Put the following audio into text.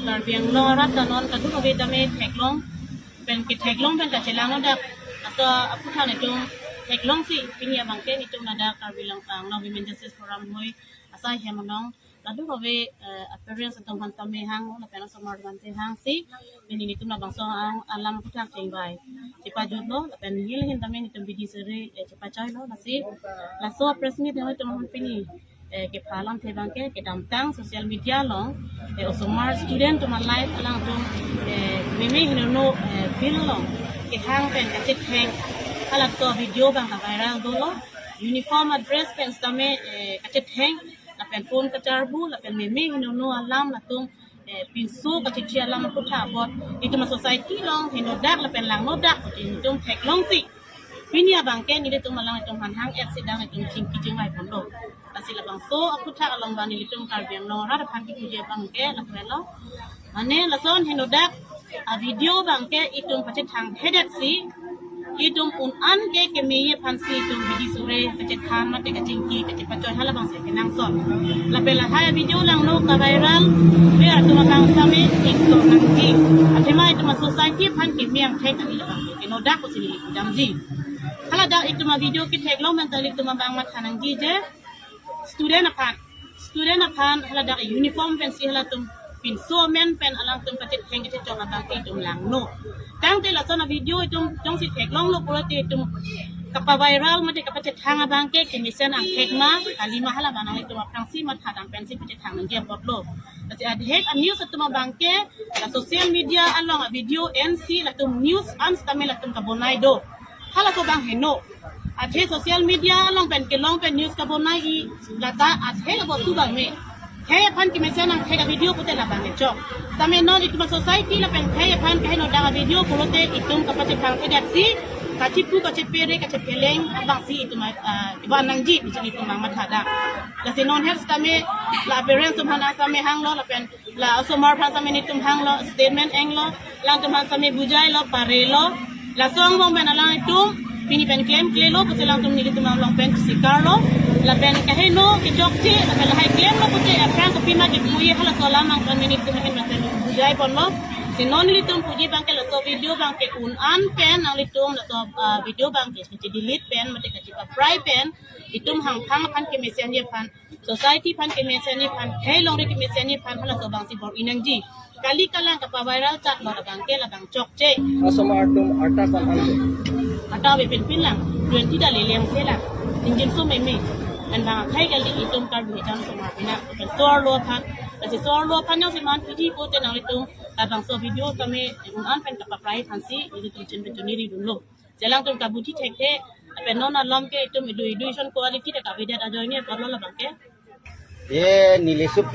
Karbiang lo rat danon kadu kabe dame teklong ben ki teklong ben kacelang no dak atau aku than itu teklong si pinia bangke itu nada Karbilang pang no women justice forum moi asa hemanong kadu kabe appearance atau hantame hang na pena somar bante hang si ini itu na bangso ang alam aku tak tingbai cepat jodoh pen hil hin tame itu bidi sere cepat cai lo nasi laso presni tame teman pini ke palang te bangke ke damtang social media long osomar student to my life alang to meme hino film long ke hang pen ke hang halak to video bang viral dolo uniform address pen tame ke hang la pen phone ka charbu la pen meme hino alam la tung pinsu ka chi alam ko tha bot itu ma society long hino dak la pen lang no dak itu tek long si pinia bangke ni de tung malang itu hang accident itu ching ki jing ai phondo asila bang so aku tak along bani litung Karbiang lo rada panti kuje bangke la pelo ane la son henodak a video bangke itung pacet hang hedat si itung un an ke meye pansi itung bidi sore pacet han mate ka cingki ka cepacoy hala bang se kenang son la pela haya video lang no ka viral be atu matang same ikto nang ji athema itu ma society pan ke miang thek ni la bang ke no dak ko sini dam ji hala dak itu ma video ki thek lo man talik tu ma bang mat hanang ji je student apan hala dak uniform pen si hala tum pin so men pen alang tum patit heng ke chong abang ti tum lang no tang te la sona video tum jong si tek long lo purati tum kapa viral mate kapa chet hang abang ke misen ang tek ma kalima hala banang tum apang si mat hadam pen si patit hang nang bot lo asi ad hek a news tum abang ke la social media along a video nc la tum news ans tamel la tum kabonai do hala ko bang heno athe social media long pen news ka bonai I data athe ka tu bang me he pan ki mesen ang he video putte la bang cho tame non itu society la pen he pan ke no da video pulote itum ka pate pang ke si ka chipu ka chepere ka chepeleng abang si itu ma iban nang ji bijini tu mang mathada la se non health tame la parents tum hana tame hang lo la pen la somar pha tame ni tum hang lo statement eng lo lang tum hang tame bujai lo pare lo la song bong ben alang itu pini pen claim klelo ko selang tum ni gitu long pen sikarlo la pen kaheno ki jokti la pen hai claim lo puti afran ko pima ki puye hala sola mang pen minit tum hen maten bujai ponlo sinon li tum puji bangke la so video bangke un an pen ang li tum la so video bangke seperti delete pen mate ka jipa fry pen itum hang phang pan ke mesen ye pan society pan ke mesen ye pan he long ri ke mesen ye pan hala so bang si bor inangji kali kalang ka viral chat lo bangke la bang chok che asama tum arta kan ante atau pin lang 20 dah leleng sela tinjin so meme dan bang khai kali itum kar bhi jam sama bina kan sor lo phan asi sor lo phan yang seman pidi ko te nang itu bang so video kami an pen ka prai phansi itu tinjin betuni ri dulu selang tum ka buti thekte pen non alom ke itum education quality ta ka beda ajoy ni parlo la bang ke ye nile supi